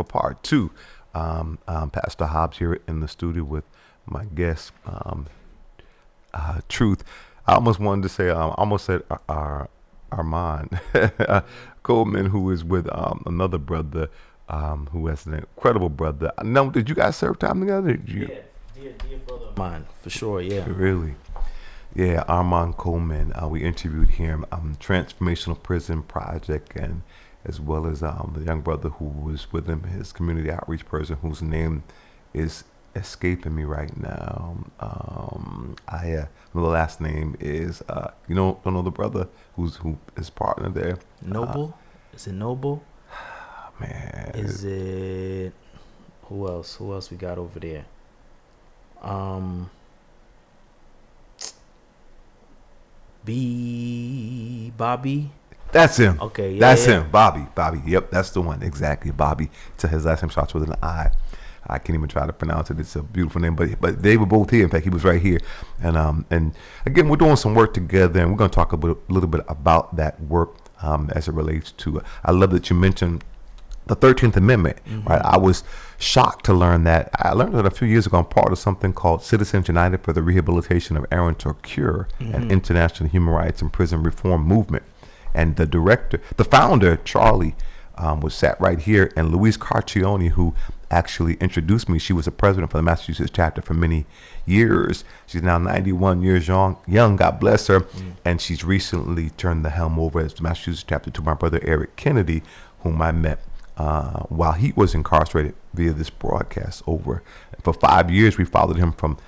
part two. Pastor Hobbs here in the studio with my guest, Truth. I almost wanted to say, I almost said Armand Coleman, who is with another brother who has an incredible brother. Now, did you guys serve time together? Dear brother of mine, for sure, yeah. Really? Yeah, Armand Coleman. We interviewed him, Transformational Prison Project, and as well as the young brother who was with him, his community outreach person, whose name is escaping me right now. The last name is don't know the brother who is partner there. Noble? Is it Noble? Man, is it who else? Who else we got over there? Bobby. That's him. Okay, yeah, that's yeah. him. Bobby. Yep, that's the one. Exactly, Bobby. To his last name starts with an I. I can't even try to pronounce it. It's a beautiful name, but they were both here. In fact, he was right here, and again, we're doing some work together, and we're going to talk a little bit about that work as it relates to. I love that you mentioned the 13th Amendment. Mm-hmm. Right, I was shocked to learn that. I learned that a few years ago. I'm part of something called Citizens United for the Rehabilitation of Error to Cure, an international human rights and prison reform movement. And the founder, Charlie, was sat right here, and Louise Carcione, who actually introduced me. She was the president for the Massachusetts chapter for many years. She's now 91 years young, God bless her, and she's recently turned the helm over as the Massachusetts chapter to my brother Eric Kennedy, whom I met while he was incarcerated via this broadcast. For 5 years, we followed him from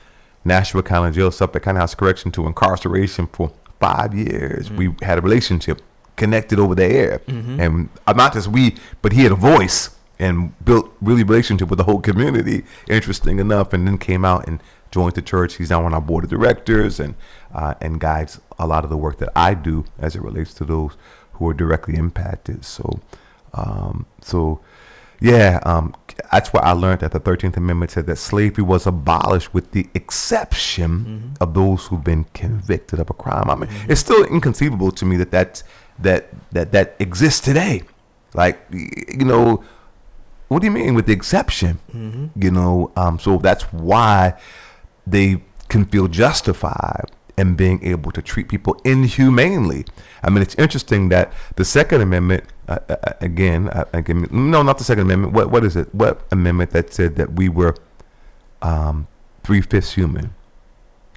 Nashua County Jail, Suffolk County House Correction, to incarceration for 5 years. We had a relationship connected over the air, and not just we, but he had a voice and built really relationship with the whole community, interesting enough, and then came out and joined the church. He's now on our board of directors and guides a lot of the work that I do as it relates to those who are directly impacted. That's why I learned that the 13th Amendment said that slavery was abolished with the exception of those who've been convicted of a crime. I mean, it's still inconceivable to me that exists today. Like, what do you mean with the exception? So that's why they can feel justified in being able to treat people inhumanely. I mean, it's interesting that the Second Amendment, not the Second Amendment. What is it? What amendment that said that we were 3/5 human?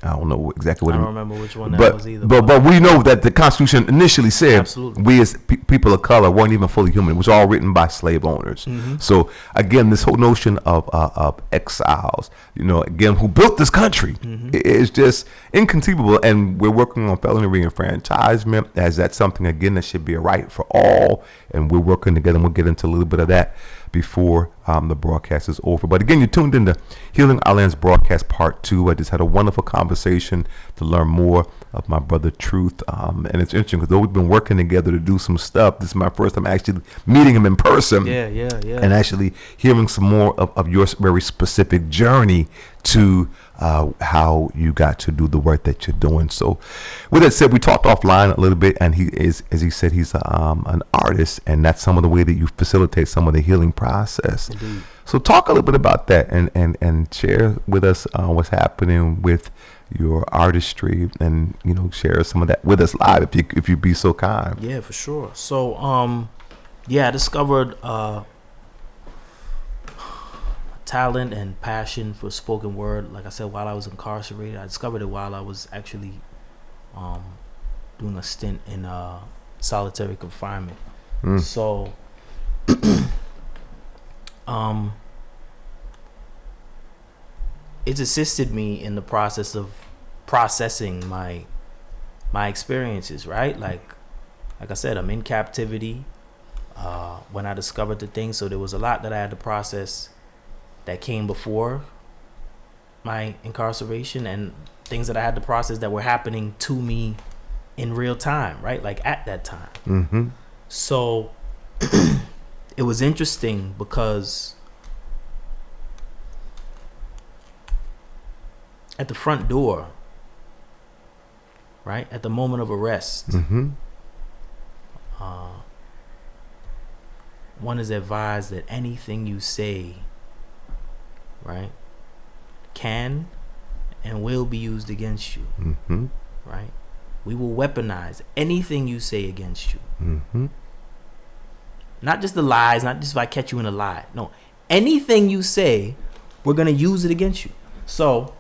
I don't know exactly what. I don't remember which one that was either. But we know that the Constitution initially said absolutely. We as people of color weren't even fully human. It was all written by slave owners. So again, this whole notion of exiles, again, who built this country, is just inconceivable. And we're working on felony reenfranchisement, as that's something again that should be a right for all. And we're working together, and we'll get into a little bit of that before the broadcast is over. But again, you tuned into Healing Our Land's broadcast part 2. I just had a wonderful conversation to learn more of my brother Truth. And it's interesting because though we've been working together to do some stuff, this is my first time actually meeting him in person. Yeah. And actually hearing some more of your very specific journey to how you got to do the work that you're doing. So with that said, we talked offline a little bit, and he is, as he said, he's an artist, and that's some of the way that you facilitate some of the healing process. Indeed. So talk a little bit about that, and share with us what's happening with your artistry, and share some of that with us live if you'd be so kind. Yeah, for sure. So I discovered talent and passion for spoken word, like I said, while I was incarcerated. I discovered it while I was actually doing a stint in solitary confinement. So it's assisted me in the process of processing my experiences, right? Like I said, I'm in captivity when I discovered the thing, so there was a lot that I had to process that came before my incarceration, and things that I had to process that were happening to me in real time, right? Like at that time. So it was interesting because at the front door, right, at the moment of arrest, one is advised that anything you say, right, can and will be used against you. Mm-hmm. Right? We will weaponize anything you say against you. Mm-hmm. Not just the lies, not just if I catch you in a lie. No, anything you say, we're going to use it against you. So,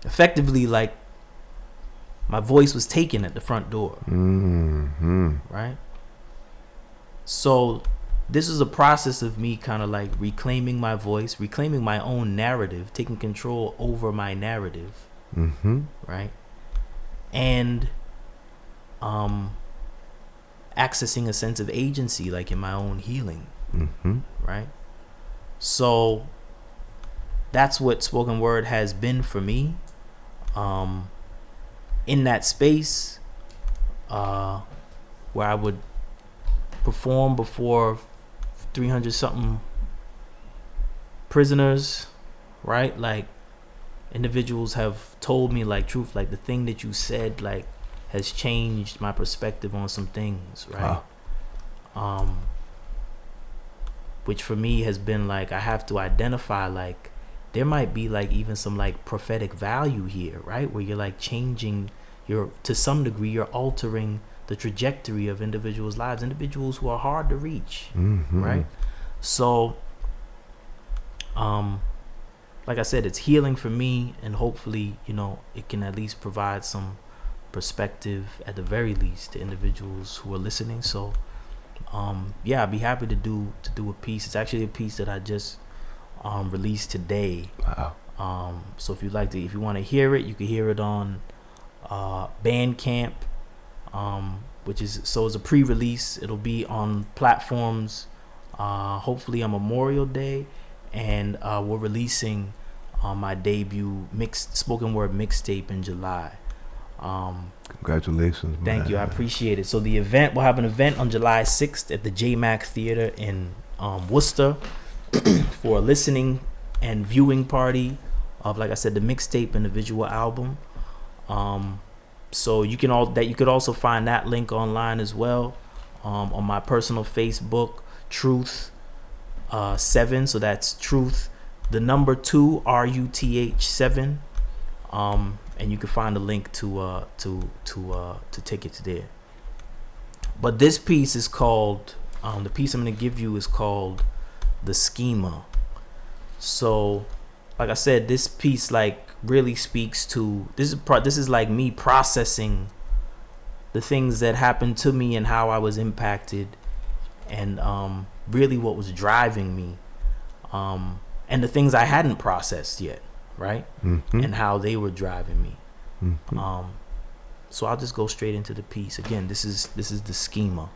effectively, like, my voice was taken at the front door. Mm-hmm. Right? So, this is a process of me kind of like reclaiming my voice, reclaiming my own narrative, taking control over my narrative. Mm-hmm. Right? And accessing a sense of agency, like in my own healing. Mm-hmm. Right? So that's what spoken word has been for me. In that space where I would perform before 300 something prisoners, right? Like, individuals have told me, like, truth, like, the thing that you said, like, has changed my perspective on some things, right? Which for me has been like, I have to identify, like, there might be like even some like prophetic value here, right? Where you're like changing to some degree, you're altering the trajectory of individuals' lives, individuals who are hard to reach, Mm-hmm. right? So, like I said, it's healing for me, and hopefully, you know, it can at least provide some perspective, at the very least, to individuals who are listening. So, yeah, I'd be happy to do a piece. It's actually a piece that I just released today. Wow. So if you want to hear it, you can hear it on Bandcamp, which is it's a pre-release. It'll be on platforms hopefully on Memorial Day, and we're releasing my debut spoken word mixtape in July. Congratulations, man. Thank you, I appreciate it. So we'll have an event on July 6th at the JMAC Theater in Worcester for a listening and viewing party of, like I said, the mixtape and the visual album. So you could also find that link online as well, on my personal Facebook, Truth 7. So that's Truth, the number 2, RUTH 7. And you can find a link to tickets there. But this piece is called, the piece I'm going to give you is called The Schema. So, like I said, this piece like really speaks to, this is like me processing the things that happened to me and how I was impacted, and really what was driving me, and the things I hadn't processed yet, right? Mm-hmm. And how they were driving me. Mm-hmm. So I'll just go straight into the piece. Again, this is The Schema.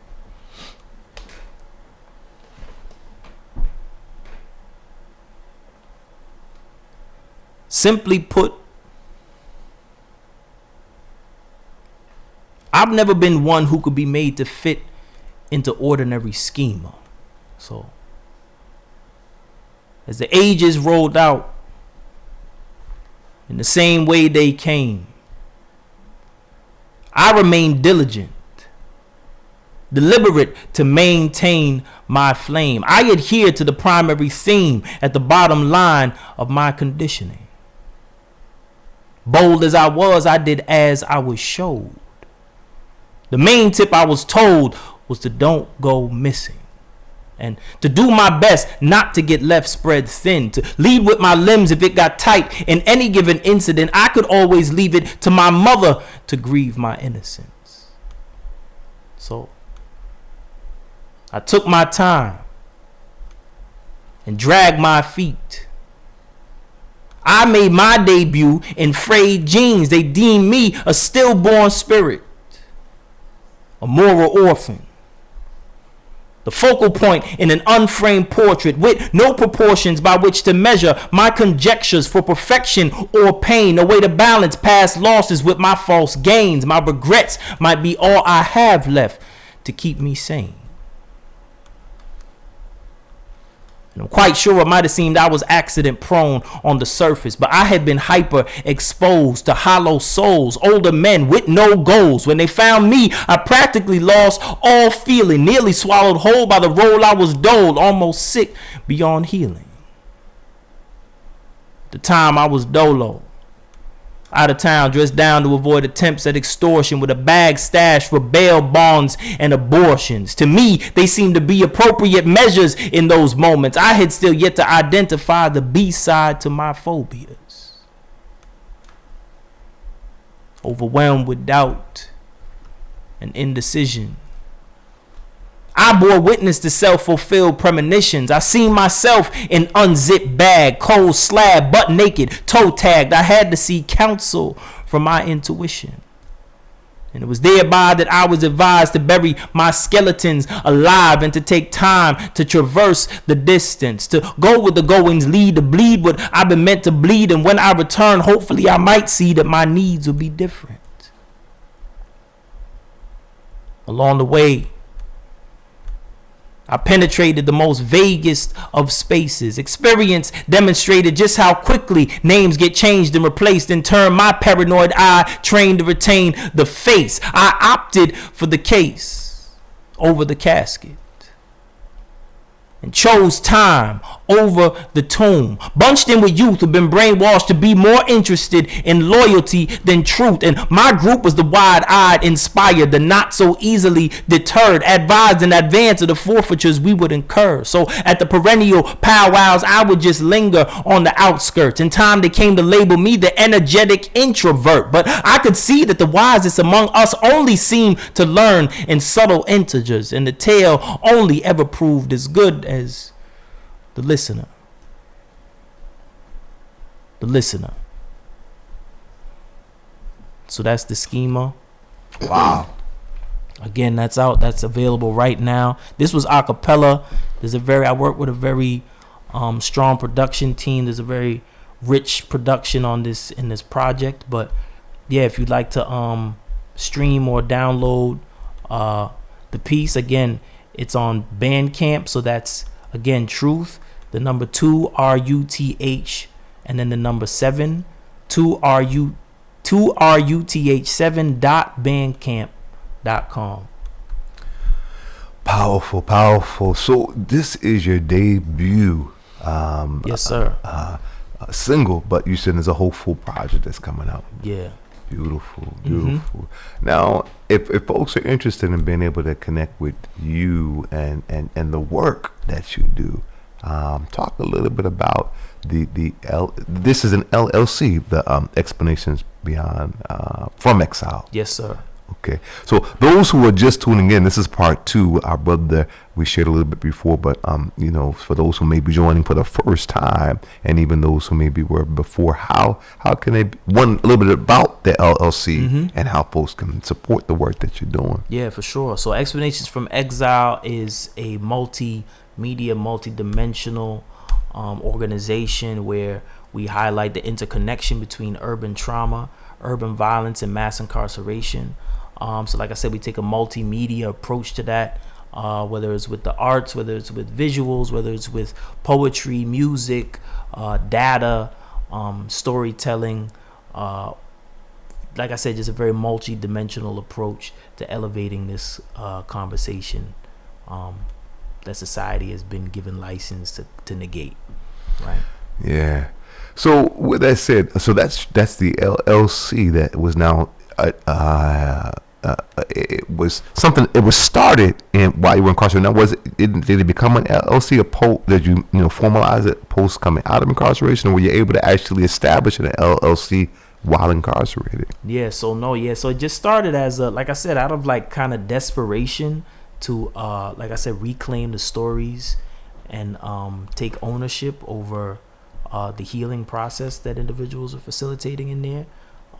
Simply put, I've never been one who could be made to fit into ordinary schema. So, as the ages rolled out, in the same way they came, I remained diligent, deliberate to maintain my flame. I adhere to the primary theme at the bottom line of my conditioning. Bold as I was, I did as I was showed. The main tip I was told was to don't go missing, and to do my best not to get left spread thin, to lead with my limbs if it got tight. In any given incident, I could always leave it to my mother to grieve my innocence. So I took my time and dragged my feet. I made my debut in frayed jeans. They deemed me a stillborn spirit, a moral orphan, the focal point in an unframed portrait with no proportions by which to measure my conjectures for perfection or pain, a way to balance past losses with my false gains. My regrets might be all I have left to keep me sane. And I'm quite sure it might have seemed I was accident prone on the surface, but I had been hyper exposed to hollow souls, older men with no goals. When they found me, I practically lost all feeling, nearly swallowed whole by the role I was doled, almost sick beyond healing. The time I was dolo, out of town, dressed down to avoid attempts at extortion, with a bag stashed for bail bonds and abortions. To me, they seemed to be appropriate measures in those moments. I had still yet to identify the B-side to my phobias. Overwhelmed with doubt and indecision, I bore witness to self-fulfilled premonitions. I seen myself in unzipped bag, cold slab, butt naked, toe tagged. I had to seek counsel from my intuition. And it was thereby that I was advised to bury my skeletons alive and to take time to traverse the distance, to go where the goings lead, to bleed what I've been meant to bleed. And when I return, hopefully I might see that my needs will be different. Along the way, I penetrated the most vaguest of spaces. Experience demonstrated just how quickly names get changed and replaced. In turn, my paranoid eye trained to retain the face. I opted for the case over the casket and chose time over the tomb. Bunched in with youth who've been brainwashed to be more interested in loyalty than truth. And my group was the wide-eyed, inspired, the not so easily deterred, advised in advance of the forfeitures we would incur. So at the perennial powwows, I would just linger on the outskirts. In time, they came to label me the energetic introvert. But I could see that the wisest among us only seemed to learn in subtle integers, and the tale only ever proved as good as the listener. The listener. So that's the schema. Wow. Again, that's out. That's available right now. This was a cappella. I work with a very strong production team. There's a very rich production on this in this project. But yeah, if you'd like to stream or download the piece, again, it's on Bandcamp. So that's, again, Truth, the number 2 RUTH, and then the number 7 2RUTH7.bandcamp.com. Powerful. So this is your debut. Yes, sir. Single, but you said there's a whole full project that's coming out. Yeah. Beautiful. Now, if folks are interested in being able to connect with you and the work that you do, talk a little bit about this is an LLC, the Explanations Beyond from Exile. Yes, sir. Okay, so those who are just tuning in, this is part 2. Our brother, we shared a little bit before, but for those who may be joining for the first time, and even those who maybe were before, how can they a little bit about the LLC and how folks can support the work that you're doing? Yeah, for sure. So Explanations from Exile is a multimedia, multidimensional organization where we highlight the interconnection between urban trauma, urban violence, and mass incarceration. So like I said, we take a multimedia approach to that, whether it's with the arts, whether it's with visuals, whether it's with poetry, music, data, storytelling. Like I said, just a very multi-dimensional approach to elevating this conversation that society has been given license to negate. Right? Yeah. So with that said, so that's the LLC that was now it was something. It was started while you were incarcerated. Now, did it become an LLC? Did you formalize it post coming out of incarceration, or were you able to actually establish an LLC while incarcerated? So it just started as like I said, out of like kind of desperation to like I said, reclaim the stories and take ownership over the healing process that individuals are facilitating in there.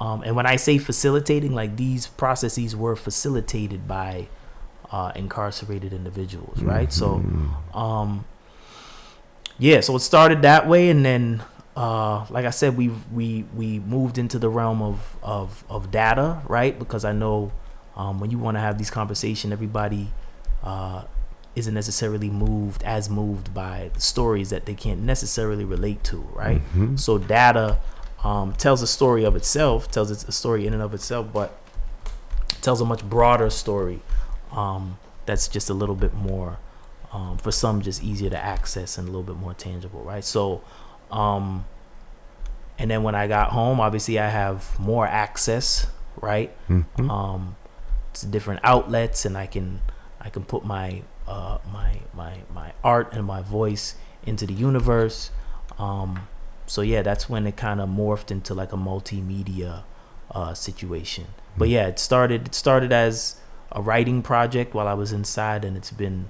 And when I say facilitating, like these processes were facilitated by incarcerated individuals, right? So, so it started that way, and then, like I said, we moved into the realm of data, right? Because I know when you want to have these conversations, everybody isn't necessarily moved by the stories that they can't necessarily relate to, right? So data tells a story of itself, tells a story in and of itself, but tells a much broader story that's just a little bit more, for some, just easier to access and a little bit more tangible, right? So, and then when I got home, obviously I have more access, right? To different outlets, and I can put my my art and my voice into the universe. So yeah, that's when it kind of morphed into like a multimedia situation. But yeah, it started as a writing project while I was inside, and it's been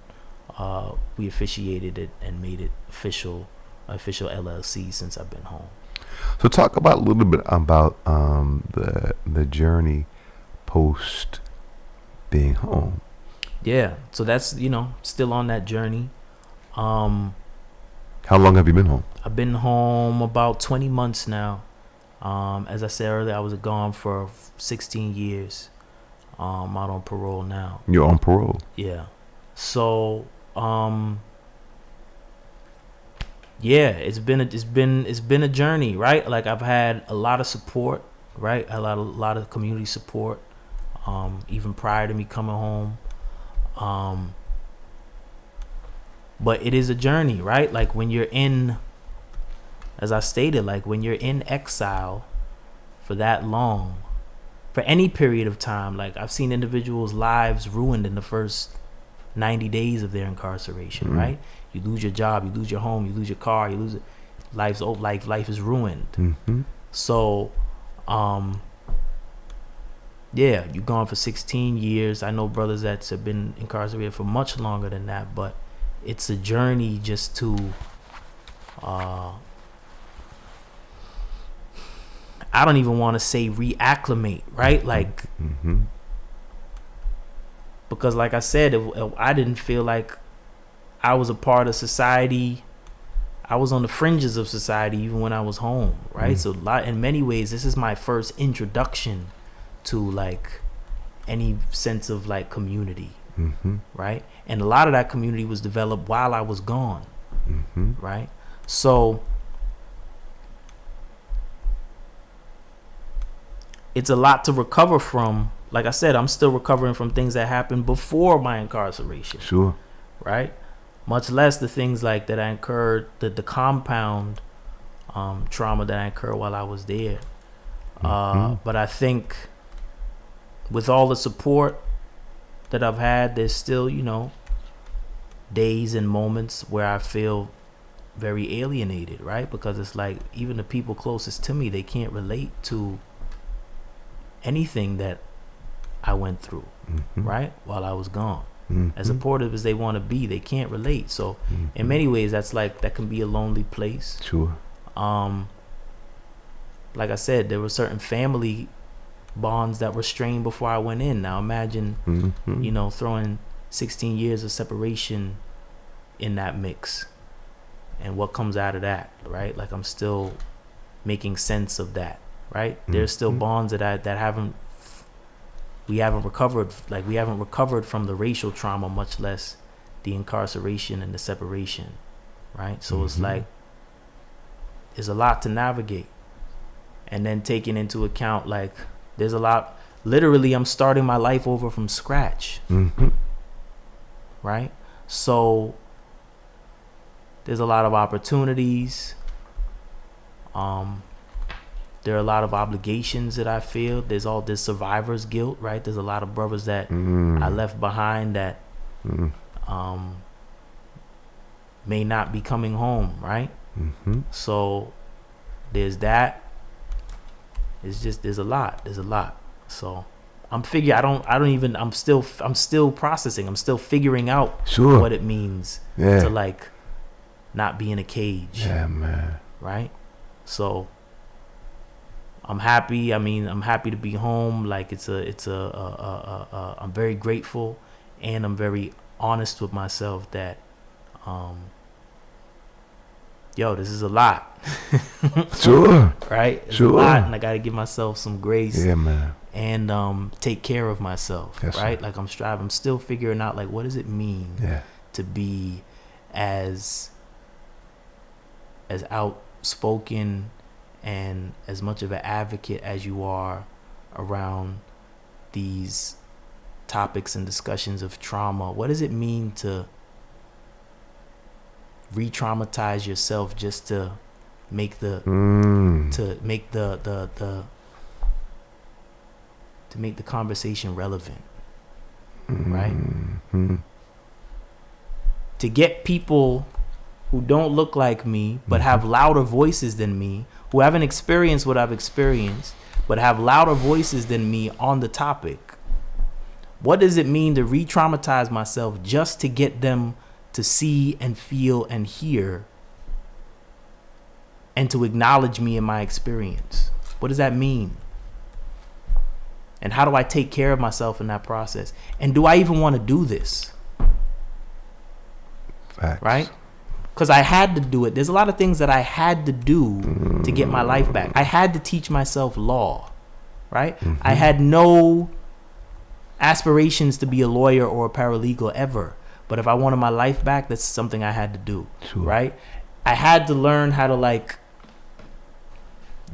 we officiated it and made it official LLC since I've been home. So talk about a little bit about the journey post being home. Yeah, so that's, still on that journey. How long have you been home? I've been home about 20 months now. As I said earlier, I was gone for 16 years. I'm out on parole now. You're on parole? Yeah. So, yeah, it's been a journey, right? Like, I've had a lot of support, right? A lot of community support, even prior to me coming home. But it is a journey, right? Like, when you're in, as I stated, like, when you're in exile for that long, for any period of time, like, I've seen individuals' lives ruined in the first 90 days of their incarceration, right? You lose your job, you lose your home, you lose your car, you lose it. Life is ruined. So, yeah, you've gone for 16 years. I know brothers that have been incarcerated for much longer than that, but it's a journey just to, I don't even want to say reacclimate, right? Like, because like I said, I didn't feel like I was a part of society. I was on the fringes of society even when I was home, right? So in many ways, this is my first introduction to like any sense of like community, right? And a lot of that community was developed while I was gone, right? So it's a lot to recover from. Like I said, I'm still recovering from things that happened before my incarceration. Sure. Right? Much less the things like that I incurred, the compound trauma that I incurred while I was there. But I think with all the support that I've had, there's still, days and moments where I feel very alienated, right? Because it's like even the people closest to me, they can't relate to anything that I went through, right? While I was gone. As supportive as they want to be, they can't relate. So in many ways, that can be a lonely place. Sure. Like I said, there were certain family bonds that were strained before I went in. Now imagine, throwing 16 years of separation in that mix and what comes out of that, right? Like, I'm still making sense of that, right? There's still bonds that we haven't recovered. Like, we haven't recovered from the racial trauma, much less the incarceration and the separation, right? So it's like, there's a lot to navigate. And then taking into account, like, there's a lot, literally, I'm starting my life over from scratch, right? So there's a lot of opportunities. There are a lot of obligations that I feel. There's all this survivor's guilt, right? There's a lot of brothers that I left behind that may not be coming home, right? So there's that. It's just there's a lot. So I'm still processing. I'm still figuring out what it means to like not be in a cage. Yeah, man. Right? So I'm happy. I'm happy to be home. Like, I'm very grateful, and I'm very honest with myself that, this is a lot. Sure. Right? It's sure. a lot, and I got to give myself some grace. Yeah, man. And take care of myself. Yes, right? Sir. Like, I'm striving. I'm still figuring out, like, what does it mean to be as outspoken and as much of an advocate as you are around these topics and discussions of trauma. What does it mean to re-traumatize yourself just to make the to make the conversation relevant, right? To get people who don't look like me but have louder voices than me, who haven't experienced what I've experienced but have louder voices than me on the topic. What does it mean to re-traumatize myself just to get them to see and feel and hear and to acknowledge me in my experience? What does that mean? And how do I take care of myself in that process? And do I even want to do this? Facts. Right? Because I had to do it. There's a lot of things that I had to do to get my life back. I had to teach myself law, right? I had no aspirations to be a lawyer or a paralegal ever. But if I wanted my life back, that's something I had to do, right? I had to learn how to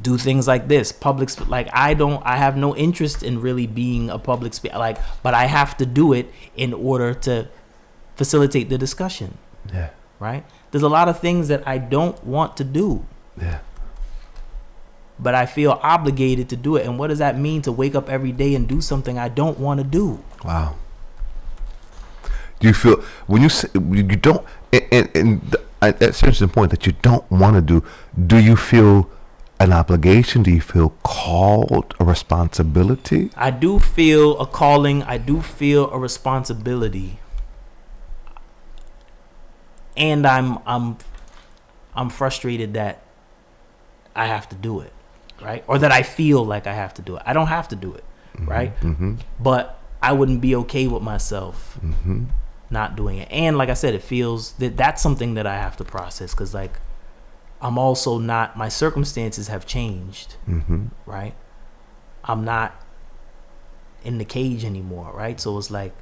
do things like this. I have no interest in really being a public speaker, but I have to do it in order to facilitate the discussion. Yeah. Right? There's a lot of things that I don't want to do. Yeah. But I feel obligated to do it. And what does that mean to wake up every day and do something I don't want to do? Wow. Do you feel when you say you don't, and that's an interesting point that you don't want to do you feel an obligation? Do you feel called, a responsibility? I do feel a calling. I do feel a responsibility. And I'm frustrated that I have to do it, right? Or that I feel like I have to do it. I don't have to do it, right? But I wouldn't be okay with myself not doing it. And like I said, it feels that's something that I have to process, because I'm also not, my circumstances have changed, right? I'm not in the cage anymore, right? So it's like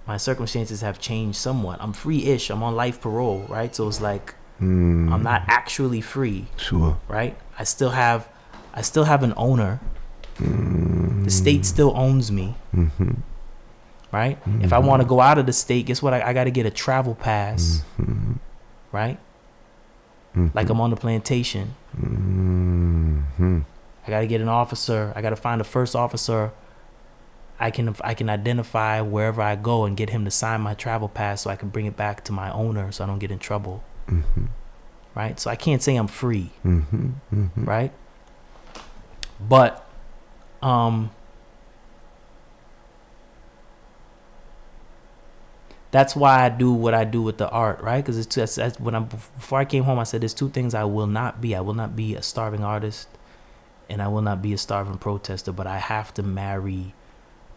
my circumstances have changed somewhat. I'm free-ish. I'm on life parole, right? So it's like I'm not actually free. Sure. Right? I still have an owner. The state still owns me. Right? If I want to go out of the state, guess what? I got to get a travel pass. Right? Like I'm on the plantation. I got to get an officer. I got to find the first officer I can identify wherever I go and get him to sign my travel pass so I can bring it back to my owner so I don't get in trouble. Right? So I can't say I'm free. Right? But that's why I do what I do with the art, right? Because before I came home, I said there's two things I will not be. I will not be a starving artist, and I will not be a starving protester. But I have to marry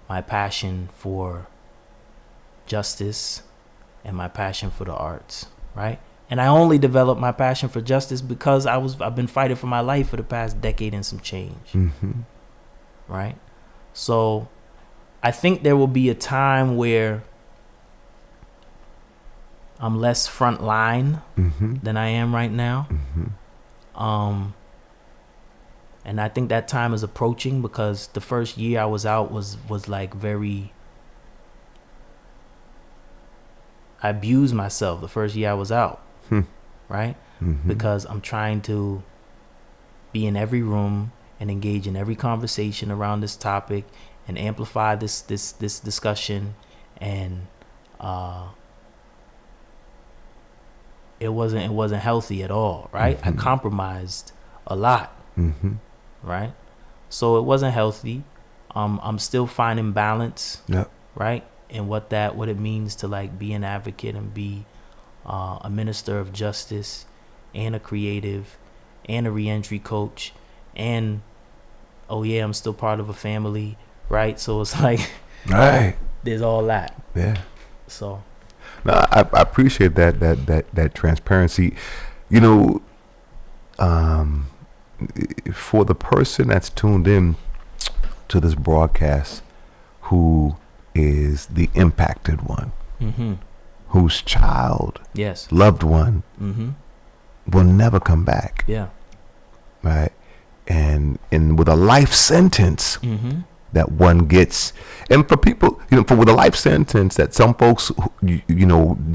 my passion for justice and my passion for the arts, right? And I only developed my passion for justice because I've been fighting for my life for the past decade and some change, right? So I think there will be a time where I'm less front line than I am right now. And I think that time is approaching, because the first year I was out was like very, I abused myself the first year I was out, right? Because I'm trying to be in every room and engage in every conversation around this topic and amplify this discussion, and it wasn't healthy at all, right? I compromised a lot. Right? So it wasn't healthy. I'm still finding balance, right? And what it means to be an advocate and be a minister of justice and a creative and a reentry coach, and I'm still part of a family, right? So it's right. There's all that. Yeah. So no, I appreciate that transparency. For the person that's tuned in to this broadcast who is the impacted one, whose child, Yes. loved one, Mm-hmm. will never come back. Yeah. Right. And with a life sentence Mm-hmm. that one gets, and for people, with a life sentence that some folks,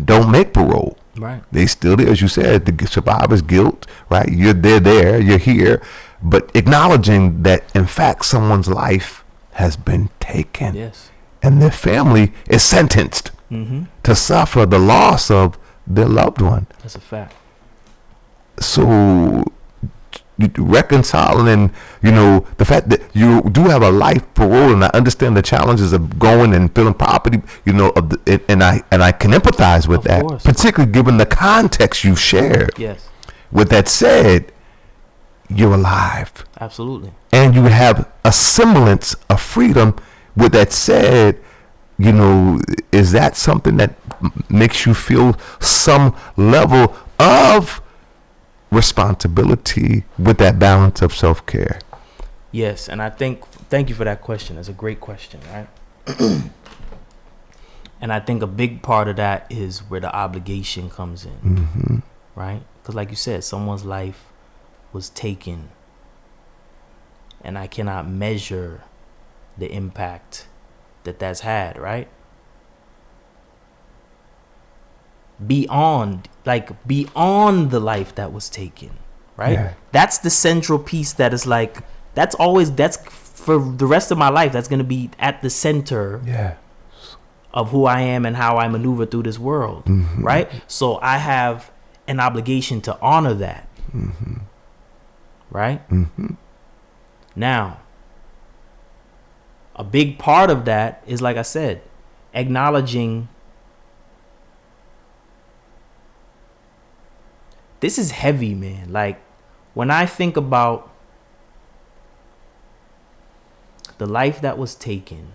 don't make parole. Right. They still, as you said, the survivor's guilt, right? They're there, you're here, but acknowledging that in fact someone's life has been taken. Yes. And their family is sentenced Mm-hmm. to suffer the loss of their loved one. That's a fact. So reconciling, the fact that you do have a life parole, and I understand the challenges of going and feeling property, and I can empathize with Of that, course. particularly given the context you shared. Yes. With that said, you're alive, Absolutely. and you have a semblance of freedom. With that said, is that something that makes you feel some level of responsibility with that balance of self-care? Yes, and thank you for that question. It's a great question, right? And I think a big part of that is where the obligation comes in, Mm-hmm. right? Because like you said, someone's life was taken, and I cannot measure the impact that that's had, right? Beyond the life that was taken, right? Yeah. That's the central piece that is like, that's for the rest of my life, that's going to be at the center Yeah. of who I am and how I maneuver through this world, Mm-hmm. right? So I have an obligation to honor that, Mm-hmm. right? Mm-hmm. Now, a big part of that is, like I said, acknowledging this is heavy, man. Like, when I think about the life that was taken,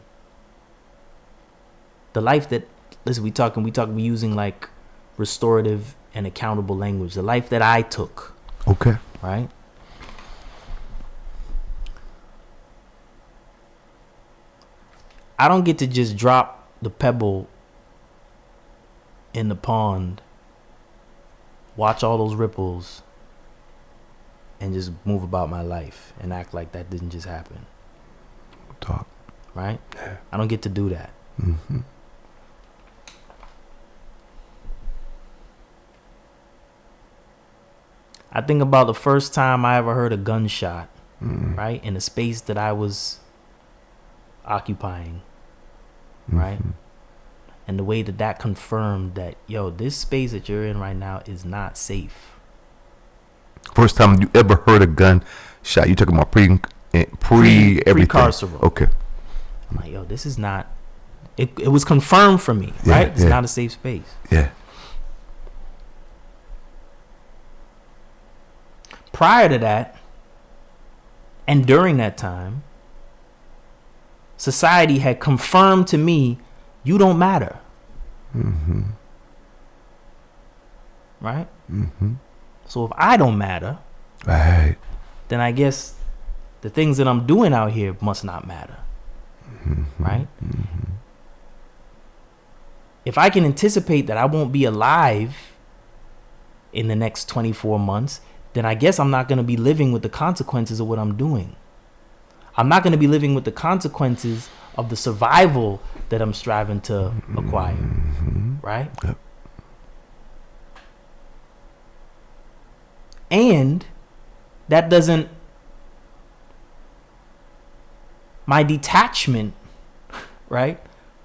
the life that, listen, we using like restorative and accountable language, the life that I took, Okay. right? I don't get to just drop the pebble in the pond, watch all those ripples, and just move about my life and act like that didn't just happen, Talk. right? Yeah. I don't get to do that. Mm-hmm. I think about the first time I ever heard a gunshot, Mm-hmm. right, in the space that I was occupying, right? Mm-hmm. And the way that confirmed that, yo, this space that you're in right now is not safe. First time you ever heard a gun shot? You talking about pre everything? Precarceral. Okay. I'm like, yo, this is not. It was confirmed for me, Yeah, right? It's yeah. not a safe space. Yeah. Prior to that, and during that time, society had confirmed to me, you don't matter, Mm-hmm. right? Mm-hmm. So if I don't matter, Right. then I guess the things that I'm doing out here must not matter, Mm-hmm. right? Mm-hmm. If I can anticipate that I won't be alive in the next 24 months, then I guess I'm not going to be living with the consequences of what I'm doing. I'm not going to be living with the consequences of the survival that I'm striving to acquire, Mm-hmm. right? Yep. And that doesn't, my detachment, right,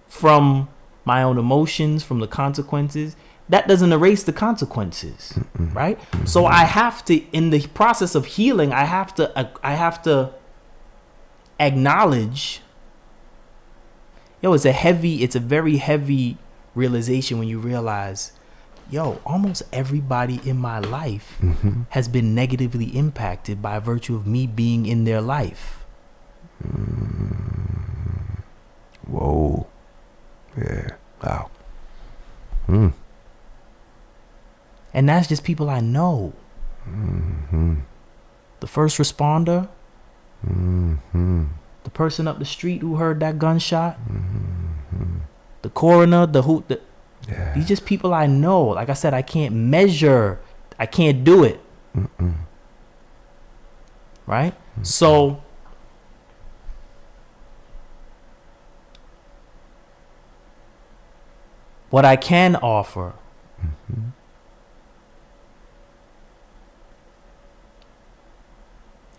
from my own emotions, from the consequences, that doesn't erase the consequences, right? So I have to, in the process of healing, I have to acknowledge, it's a very heavy realization when you realize, almost everybody in my life Mm-hmm. has been negatively impacted by virtue of me being in their life. Whoa. Yeah. Wow. Mm. And that's just people I know. Mm-hmm. The first responder, Mm-hmm. the person up the street who heard that gunshot, Mm-hmm. the coroner, Yeah. These just people I know. Like I said, I can't measure. I can't do it. Mm-mm. Right? So what I can offer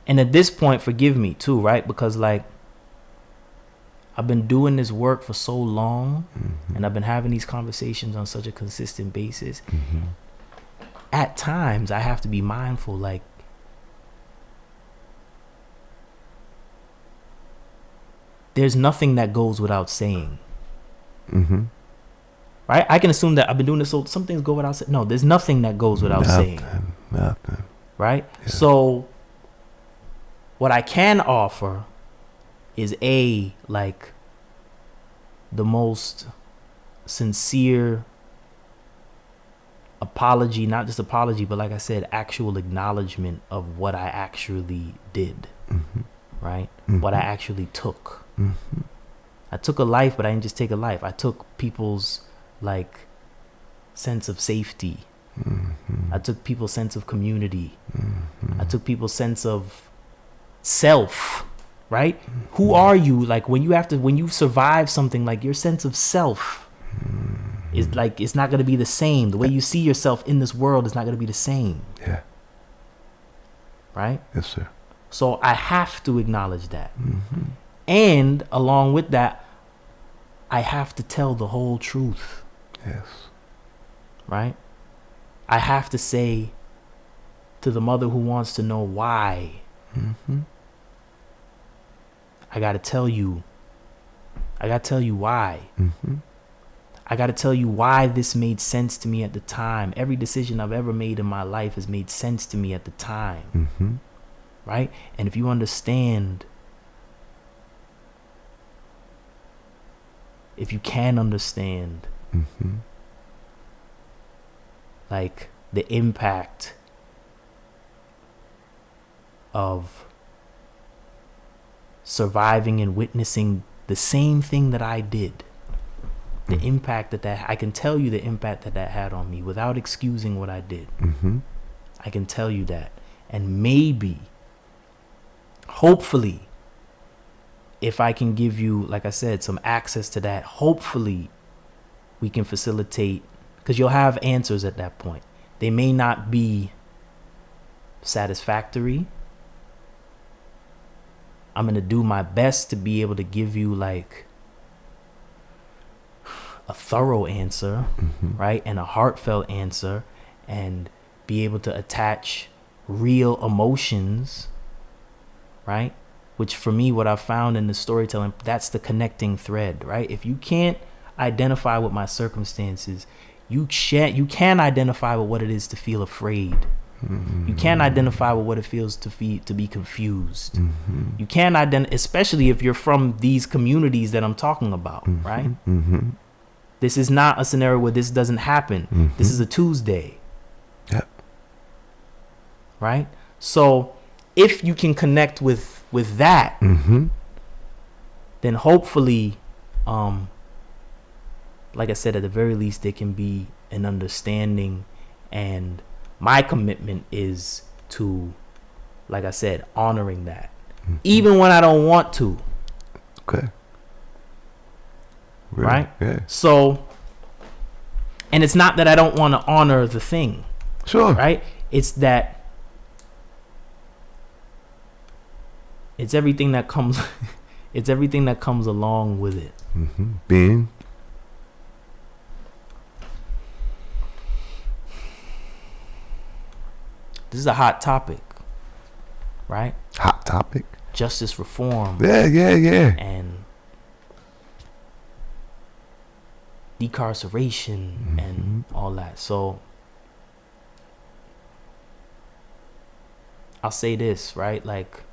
and at this point, forgive me too, right? Because like I've been doing this work for so long and I've been having these conversations on such a consistent basis. At times I have to be mindful, like there's nothing that goes without saying. Right? I can assume that I've been doing this, so some things go without saying. No, there's nothing that goes without saying. Nothing. Right? Yeah. So what I can offer is like the most sincere apology, not just apology, but like I said, actual acknowledgement of what I actually did. Right? What I actually took. I took a life, but I didn't just take a life. I took people's like sense of safety. I took people's sense of community. I took people's sense of self, right? Who are you? Like when you survive something, like your sense of self is like, it's not going to be the same. The way you see yourself in this world is not going to be the same. Yeah. Right? Yes, sir. So I have to acknowledge that. And along with that, I have to tell the whole truth. Yes. Right? I have to say to the mother who wants to know why, I got to tell you why. I got to tell you why this made sense to me at the time. Every decision I've ever made in my life has made sense to me at the time. Right? And if you understand, if you can understand, like the impact of surviving and witnessing the same thing that I did, the impact that I can tell you the impact that had on me without excusing what I did. I can tell you that. And maybe, hopefully, if I can give you, like I said, some access to that, hopefully we can facilitate, because you'll have answers at that point. They may not be satisfactory. I'm going to do my best to be able to give you like a thorough answer, right? And a heartfelt answer, and be able to attach real emotions, right? Which for me, what I found in the storytelling, that's the connecting thread, right? If you can't identify with my circumstances, you can identify with what it is to feel afraid. You can identify with what it feels to be confused. You can especially if you're from these communities that I'm talking about, right? This is not a scenario where this doesn't happen. This is a Tuesday. Yep. Right? So if you can connect with that, then hopefully, like I said, at the very least, there can be an understanding. And my commitment is to, like I said, honoring that, even when I don't want to. Okay. Really? Right? Yeah. So, and it's not that I don't want to honor the thing. Sure. Right? It's that it's everything that comes it's everything that comes along with it. Being. This is a hot topic, right? Hot topic. Justice reform. Yeah. And decarceration and all that. So I'll say this, right? Like,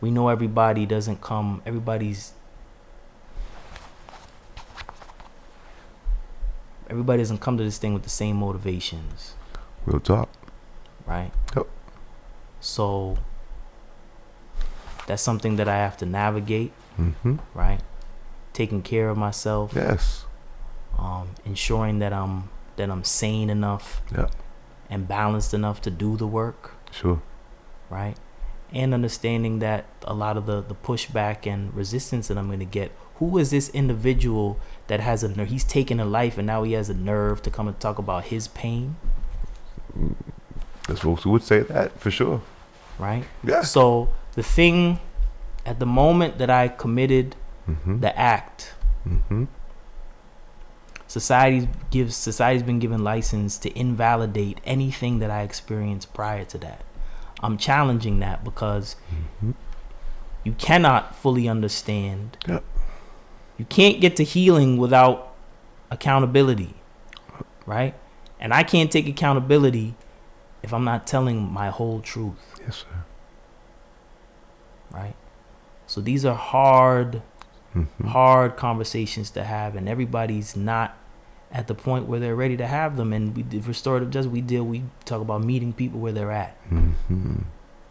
we know everybody doesn't come, everybody doesn't come to this thing with the same motivations. Real talk. Right? Yep. So that's something that I have to navigate, right? Taking care of myself. Yes. ensuring that I'm sane enough Yeah. and balanced enough to do the work, Sure. right? And understanding that a lot of the pushback and resistance that I'm going to get, who is this individual that has a nerve? He's taken a life and now he has a nerve to come and talk about his pain, There's folks who would say that for sure. right? Yeah. So the thing, at the moment that I committed Mm-hmm. the act, Mm-hmm. society's been given license to invalidate anything that I experienced prior to that. I'm challenging that because Mm-hmm. you cannot fully understand. Yep. You can't get to healing without accountability, right? And I can't take accountability if I'm not telling my whole truth, Yes, sir. right? So these are hard Mm-hmm. conversations to have, and everybody's not at the point where they're ready to have them. And we did restorative justice. We talk about meeting people where they're at, Mm-hmm.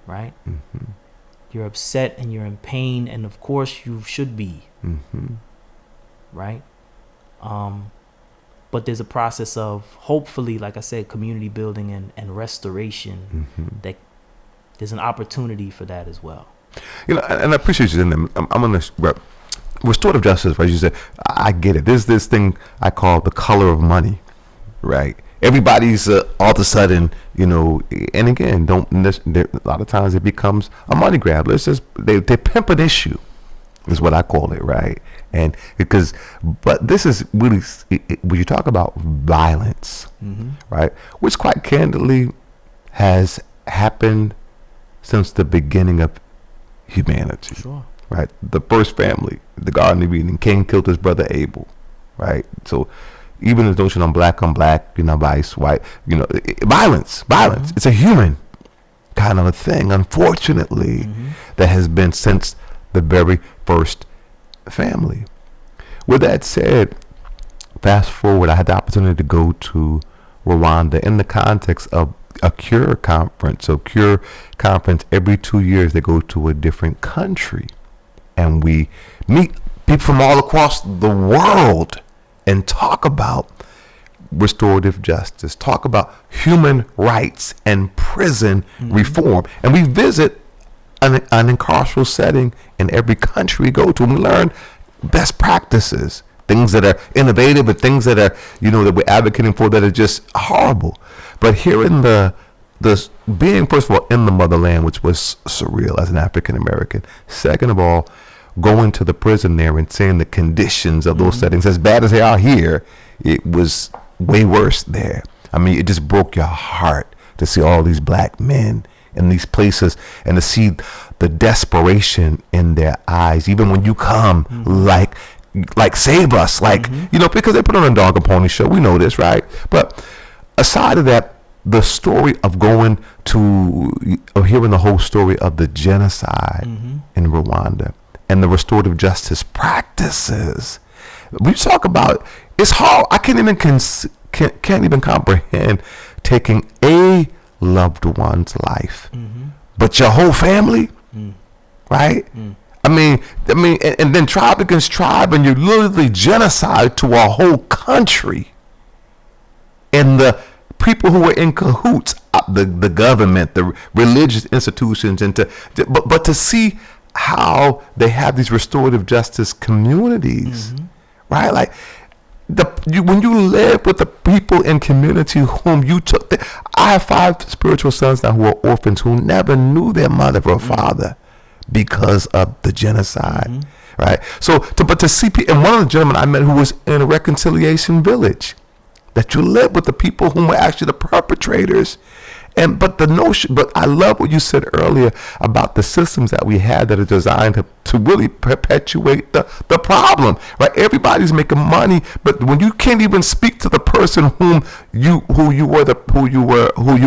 right? Mm-hmm. You're upset and you're in pain, and of course you should be, Mm-hmm. right? But there's a process of, hopefully, like I said, community building and restoration. Mm-hmm. That there's an opportunity for that as well. You know, and I appreciate you in them. I'm on this restorative justice, right? You said, I get it. There's this thing I call the color of money, right? Everybody's all of a sudden, you know, and again, a lot of times it becomes a money grab. Let's just, they pimp an issue, is what I call it, right? And but this is really, when you talk about violence, right, which quite candidly has happened since the beginning of humanity. Sure. Right, the first family, the Garden of Eden, Cain killed his brother Abel, right? So even the notion on black, you know, vice, white, you know, violence, Mm-hmm. it's a human kind of a thing, unfortunately, that has been since the very first family. With that said, fast forward, I had the opportunity to go to Rwanda in the context of a Cure conference. So Cure conference, every 2 years they go to a different country. And we meet people from all across the world and talk about restorative justice, talk about human rights and prison reform. And we visit an incarceral setting in every country we go to, and we learn best practices, things that are innovative and things that are, you know, that we're advocating for that are just horrible. But here in the being, first of all, in the motherland, which was surreal as an African American. Second of all, going to the prison there and seeing the conditions of those settings, as bad as they are here, it was way worse there. I mean, it just broke your heart to see all these black men in these places and to see the desperation in their eyes, even when you come like save us, like, you know, because they put on a dog and pony show. We know this, right? But aside of that, the story of going to, of hearing the whole story of the genocide in Rwanda and the restorative justice practices, we talk about, it's hard. I can't even comprehend taking a loved one's life, but your whole family, right? I mean, and then tribe against tribe, and you literally genocide to a whole country, and the people who were in cahoots, the government, the religious institutions, and but to see how they have these restorative justice communities, right? Like when you live with the people in community whom you took. I have 5 spiritual sons now who are orphans who never knew their mother or father because of the genocide, right? So, but to see people, and one of the gentlemen I met who was in a reconciliation village, that you live with the people who were actually the perpetrators. But I love what you said earlier about the systems that we had that are designed to really perpetuate the problem, right? Everybody's making money, but when you can't even speak to the person who you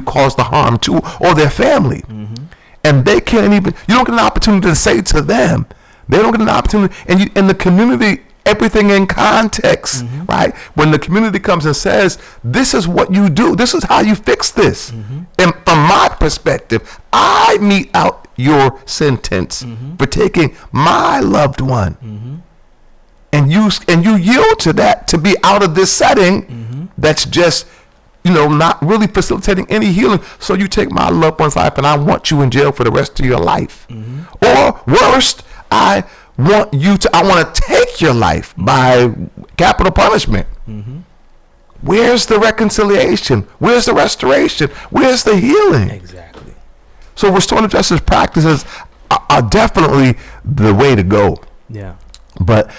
caused the harm to, or their family, and they can't even, you don't get an opportunity to say to them, they don't get an opportunity, and in the community, everything in context, right? When the community comes and says, this is what you do, this is how you fix this. And from my perspective, I mete out your sentence for taking my loved one and you yield to that to be out of this setting that's just, not really facilitating any healing. So you take my loved one's life and I want you in jail for the rest of your life. Or worst, I want to take your life by capital punishment. Where's the reconciliation? Where's the restoration? Where's the healing? Exactly. So restorative justice practices are definitely the way to go. Yeah. But,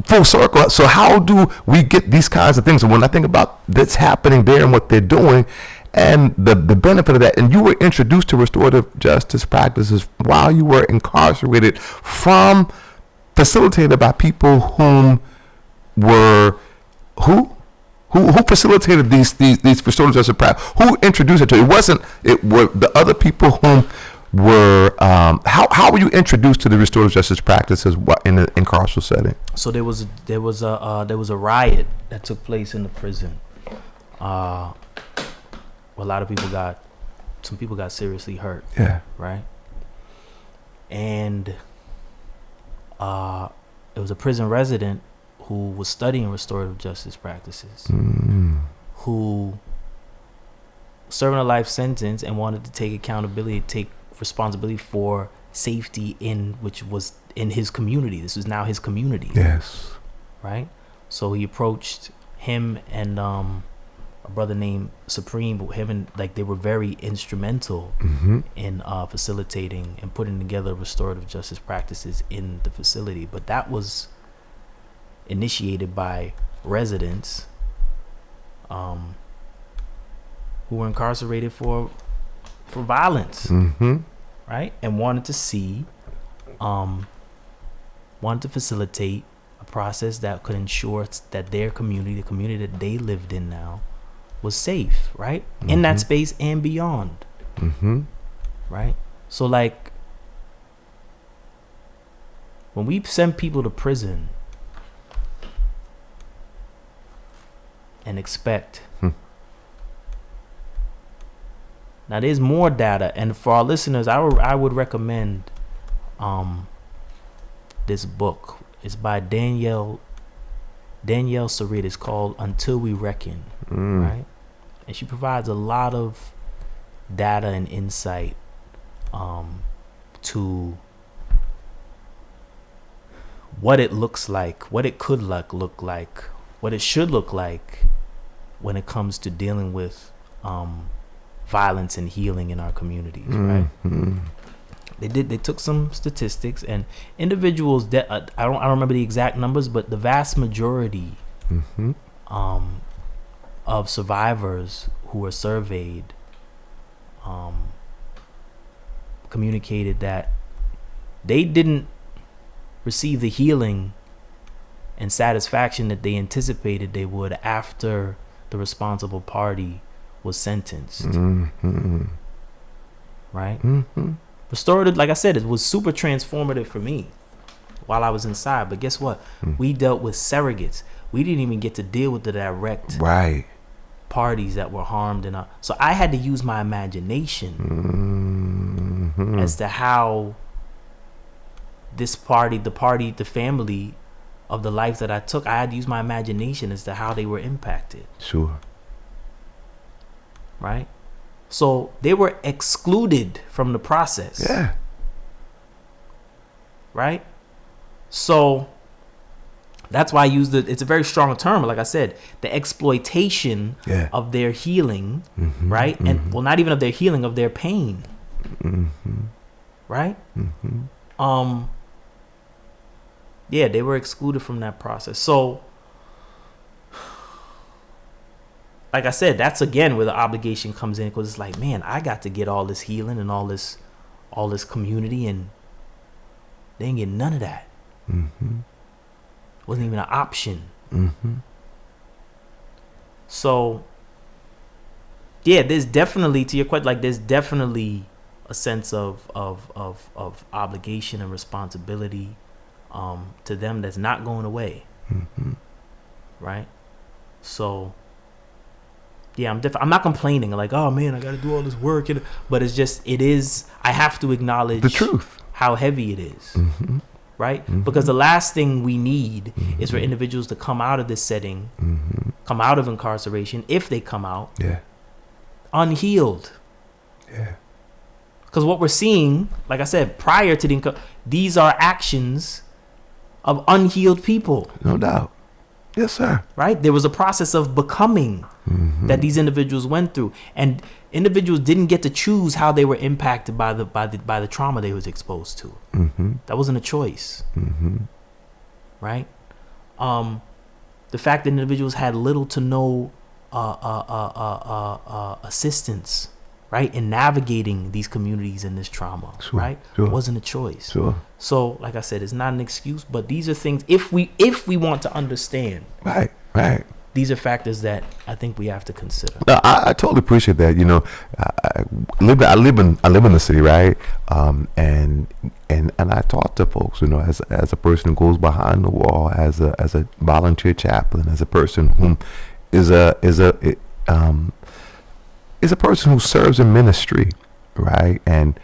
full circle. So how do we get these kinds of things? And when I think about this happening there and what they're doing and the benefit of that, and you were introduced to restorative justice practices while you were incarcerated facilitated by people who facilitated these restorative justice practices, who introduced it to you? It were the other people whom were how were you introduced to the restorative justice practices in the incarceral setting? So there was a riot that took place in the prison. A lot of people got seriously hurt. Yeah. Right. And it was a prison resident who was studying restorative justice practices, who serving a life sentence and wanted to take accountability, take responsibility for safety which was in his community. This was now his community. Yes. Right? So he approached him and a brother named Supreme, they were very instrumental in facilitating and putting together restorative justice practices in the facility. But that was initiated by residents who were incarcerated for violence, right? And wanted to facilitate a process that could ensure that their community, the community that they lived in now, was safe, right? In that space and beyond, right? So when we send people to prison and expect. Now there's more data, and for our listeners, I would recommend this book. It's by Danielle Sarit. It's called Until We Reckon, right? And she provides a lot of data and insight to what it looks like, what it could look like, what it should look like when it comes to dealing with violence and healing in our communities, right? They took some statistics and individuals that I don't remember the exact numbers, but the vast majority of survivors who were surveyed communicated that they didn't receive the healing and satisfaction that they anticipated they would after the responsible party was sentenced. Right? Restorative, like I said, it was super transformative for me while I was inside. But guess what? We dealt with surrogates. We didn't even get to deal with the direct parties that were harmed. So I had to use my imagination as to how the family of the life that I took, I had to use my imagination as to how they were impacted. Sure. Right? So they were excluded from the process. Yeah. Right? So that's why I used it's a very strong term, like I said, the exploitation of their healing, right? And well, not even of their healing, of their pain. Right? Yeah, they were excluded from that process. So like I said, that's again where the obligation comes in, because it's like, man, I got to get all this healing and all this community, and they didn't get none of that. Wasn't even an option. So yeah, there's definitely, to your question, like there's definitely a sense of obligation and responsibility to them that's not going away. Right? So yeah, I'm not complaining like, oh man, I got to do all this work, but it's just, I have to acknowledge the truth, how heavy it is. right? Because the last thing we need is for individuals to come out of this setting, come out of incarceration, if they come out, unhealed. Yeah. Because what we're seeing, like I said, prior to these are actions of unhealed people. No doubt. Yes, sir. Right? There was a process of becoming that these individuals went through, and individuals didn't get to choose how they were impacted by the trauma they was exposed to. That wasn't a choice. Right? The fact that individuals had little to no assistance, right, in navigating these communities and this trauma, right, wasn't a choice. So, like I said, it's not an excuse, but these are things. If we want to understand, right, these are factors that I think we have to consider. No, I totally appreciate that. You know, I live in the city, right? And I talk to folks, you know, as a person who goes behind the wall, as a volunteer chaplain, as a person whom is a person who serves in ministry, right? And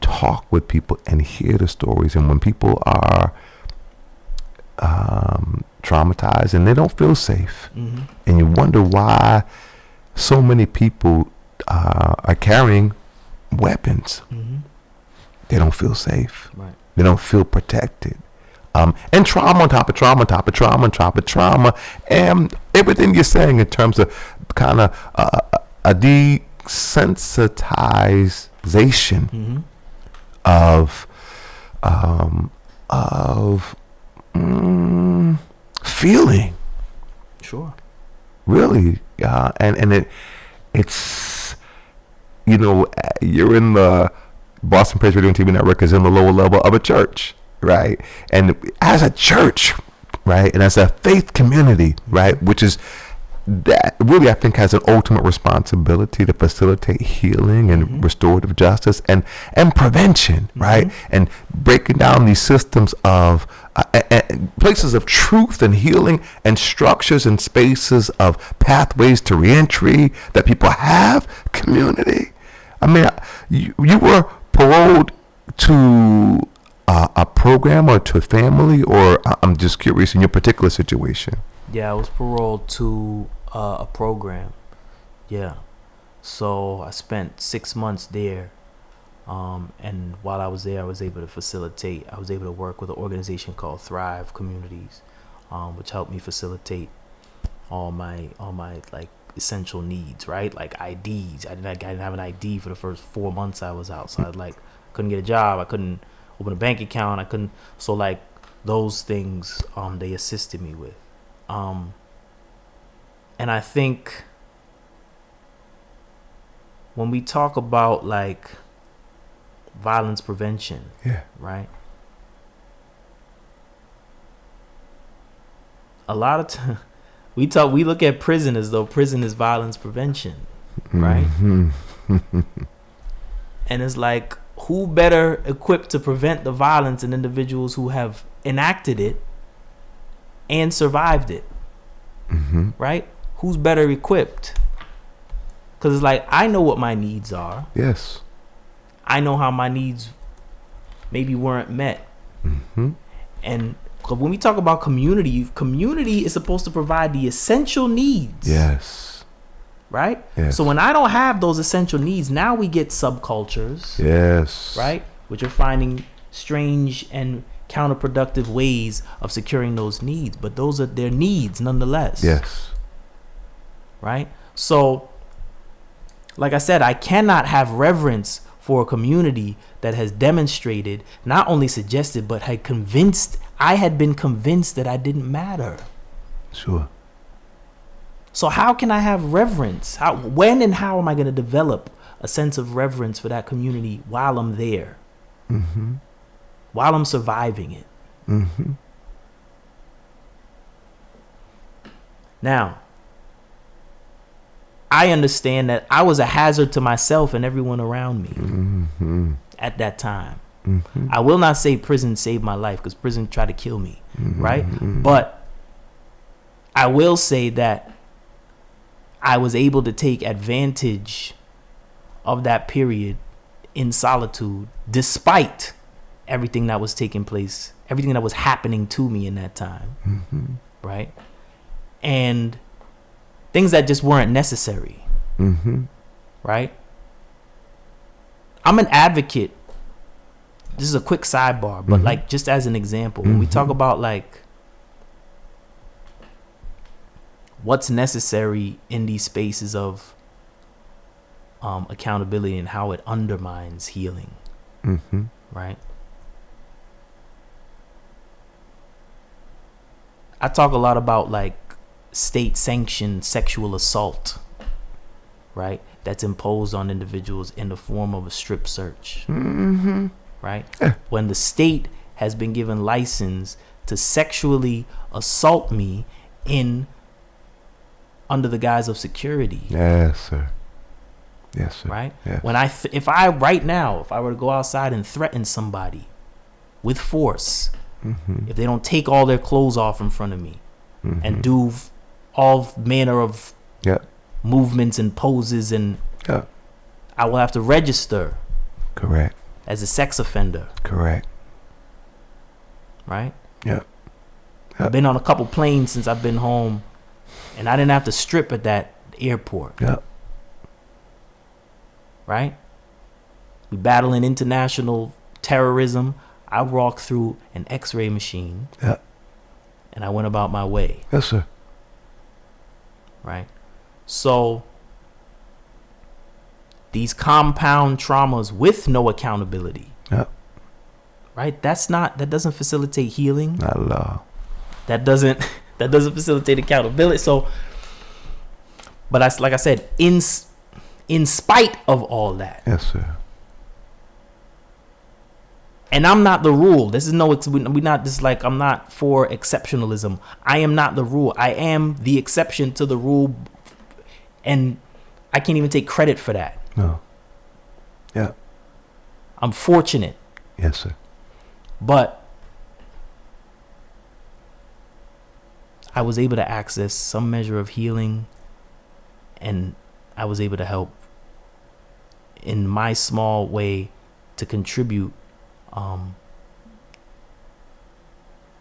talk with people and hear the stories. And when people are traumatized and they don't feel safe, and you wonder why so many people are carrying weapons, they don't feel safe. Right. They don't feel protected. And trauma on top of trauma on top of trauma on top of trauma, and everything you're saying in terms of kind of a desensitization of feeling. Sure. Really, and it's, you know, you're in the Boston Praise Radio and TV Network is in the lower level of a church. Right. And as a church, right, and as a faith community, right, which is that really, I think, has an ultimate responsibility to facilitate healing and restorative justice and prevention, right, and breaking down these systems of places of truth and healing and structures and spaces of pathways to reentry that people have. Community. I mean, you were paroled to a program or to a family, or I'm just curious in your particular situation. Yeah, I was paroled to a program. Yeah. So I spent 6 months there. And while I was there, I was able to work with an organization called Thrive Communities, which helped me facilitate all my like essential needs, right? Like IDs. I didn't have an ID for the first 4 months I was out. So I couldn't get a job. I couldn't open a bank account. So like those things, they assisted me with. And I think when we talk about like violence prevention, right? A lot of time we look at prison as though prison is violence prevention, right? And it's like, who better equipped to prevent the violence than individuals who have enacted it and survived it, right? Who's better equipped? Because it's like, I know what my needs are. Yes. I know how my needs maybe weren't met. And when we talk about community is supposed to provide the essential needs. Yes. Right? Yes. So when I don't have those essential needs, now we get subcultures. Yes. Right? Which are finding strange and counterproductive ways of securing those needs. But those are their needs nonetheless. Yes. Right? So, like I said, I cannot have reverence for a community that has demonstrated, not only suggested, but had been convinced that I didn't matter. Sure. So how can I have reverence? When and how am I going to develop a sense of reverence for that community while I'm there? While I'm surviving it? Now, I understand that I was a hazard to myself and everyone around me at that time. I will not say prison saved my life, because prison tried to kill me, right? But I will say that I was able to take advantage of that period in solitude, despite everything that was taking place, everything that was happening to me in that time, right? And things that just weren't necessary, right? I'm an advocate. This is a quick sidebar, but like just as an example, when we talk about like what's necessary in these spaces of accountability and how it undermines healing, right? I talk a lot about like state-sanctioned sexual assault, right? That's imposed on individuals in the form of a strip search, right? When the state has been given license to sexually assault me under the guise of security. Yes, sir. Yes, sir. Right? Yes. When if I were to go outside and threaten somebody with force, if they don't take all their clothes off in front of me and do all manner of movements and poses, and I will have to register. Correct. As a sex offender. Correct. Right? Yeah. I've been on a couple planes since I've been home, and I didn't have to strip at that airport. Yeah. Right? We battling international terrorism. I walked through an X-ray machine. Yeah. And I went about my way. Yes, sir. Right? So these compound traumas with no accountability. Yeah. Right? That doesn't facilitate healing. Not at all. That doesn't facilitate accountability. So, but like I said, in spite of all that. Yes, sir. And I'm not the rule. We're not just like, I'm not for exceptionalism. I am not the rule. I am the exception to the rule. And I can't even take credit for that. No. Yeah. I'm fortunate. Yes, sir. But I was able to access some measure of healing, and I was able to help in my small way to contribute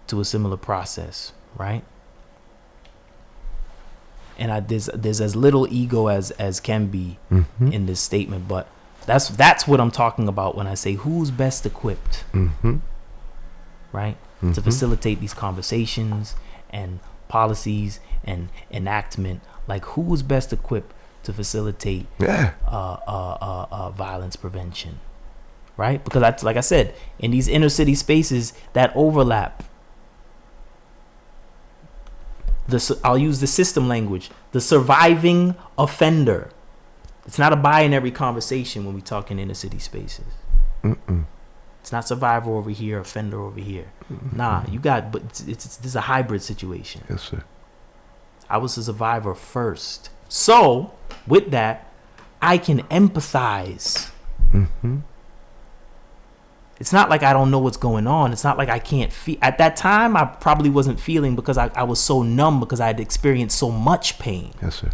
to a similar process, right? And there's as little ego as can be in this statement, but that's what I'm talking about when I say who's best equipped, right, to facilitate these conversations and policies and enactment. Like, who is best equipped to facilitate violence prevention, right? Because like I said, in these inner city spaces that overlap, I'll use the system language, the surviving offender. It's not a binary conversation when we talk in inner city spaces. It's not survivor over here, offender over here. Nah, but this is a hybrid situation. Yes, sir. I was a survivor first. So, with that, I can empathize. It's not like I don't know what's going on. It's not like I can't feel. At that time, I probably wasn't feeling because I was so numb because I had experienced so much pain. Yes, sir.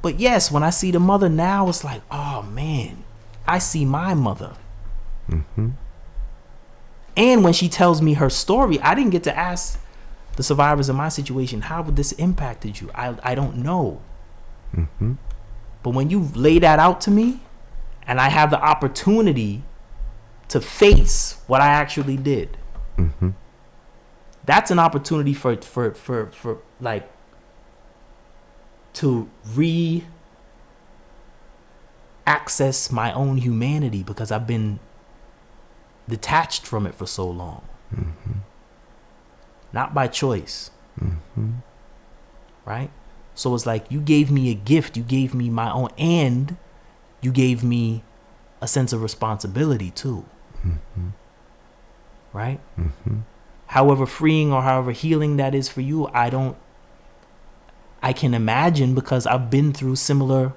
But yes, when I see the mother now, it's like, oh man, I see my mother. And when she tells me her story, I didn't get to ask the survivors in my situation, how would this impacted you? I don't know. But when you lay that out to me, and I have the opportunity to face what I actually did, that's an opportunity for like to access my own humanity, because I've been detached from it for so long. Not by choice. Right? So it's like, you gave me a gift, you gave me my own, and you gave me a sense of responsibility too. Right? However freeing or however healing that is for you, I can imagine, because I've been through similar.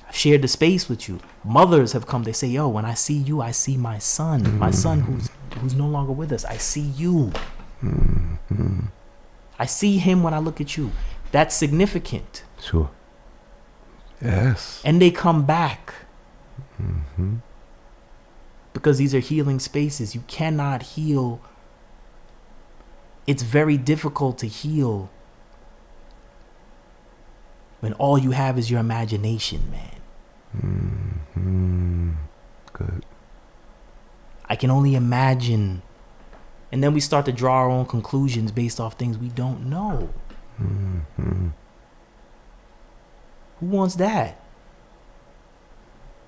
I've shared the space with you. Mothers have come, they say, yo, when I see you, I see my son. My son who's no longer with us. I see you. I see him when I look at you. That's significant. Sure. Yes. And they come back. Mm-hmm. Because these are healing spaces. You cannot heal. It's very difficult to heal when all you have is your imagination, man. Mm-hmm. Good. I can only imagine. And then we start to draw our own conclusions based off things we don't know. Mm-hmm. Who wants that?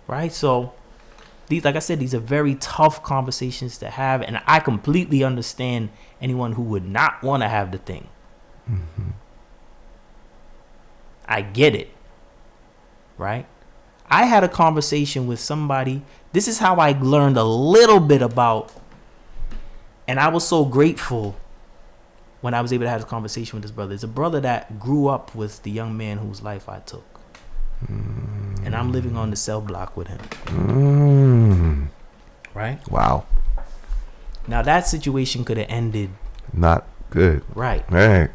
Right? So, these, like I said, these are very tough conversations to have. And I completely understand anyone who would not want to have the thing. Mm-hmm. I get it. Right? I had a conversation with somebody. This is how I learned a little bit about, and I was so grateful when I was able to have this conversation with this brother. It's a brother that grew up with the young man whose life I took. And I'm living on the cell block with him. Right? Wow. Now that situation could have ended Not good. right. Hey.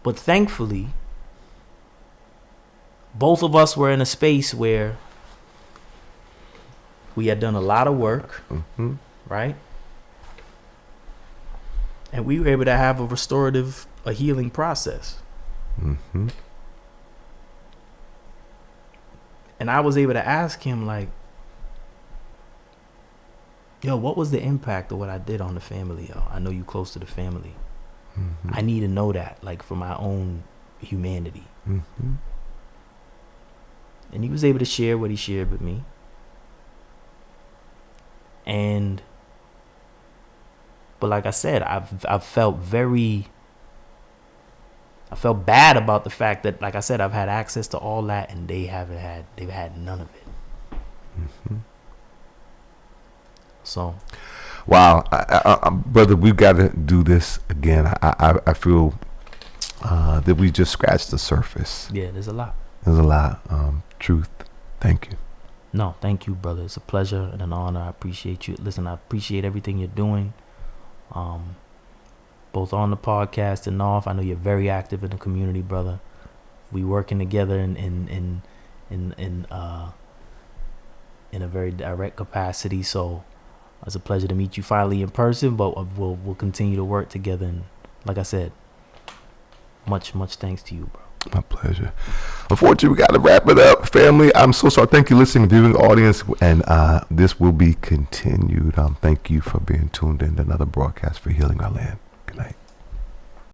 But thankfully, both of us were in a space where we had done a lot of work, right? And we were able to have a healing process. Mm-hmm. And I was able to ask him, like, yo, what was the impact of what I did on the family, yo? I know you close to the family. Mm-hmm. I need to know that, like, for my own humanity. Mm-hmm. And he was able to share what he shared with me. But like I said, I've felt bad about the fact that, like I said, I've had access to all that and they've had none of it. Mm-hmm. So, wow, brother, we've got to do this again. I feel that we just scratched the surface. yeah, there's a lot. There's a lot. Truth. Thank you. No, thank you, brother. It's a pleasure and an honor. I appreciate you. Listen, I appreciate everything you're doing. Both on the podcast and off. I know you're very active in the community, brother. We working together in a very direct capacity. So it's a pleasure to meet you finally in person. But we'll continue to work together. And like I said, much thanks to you, bro. My pleasure. Unfortunately, we got to wrap it up, family. I'm so sorry. Thank you, listening, viewing audience, and this will be continued. Thank you for being tuned in to another broadcast for Healing Our Land.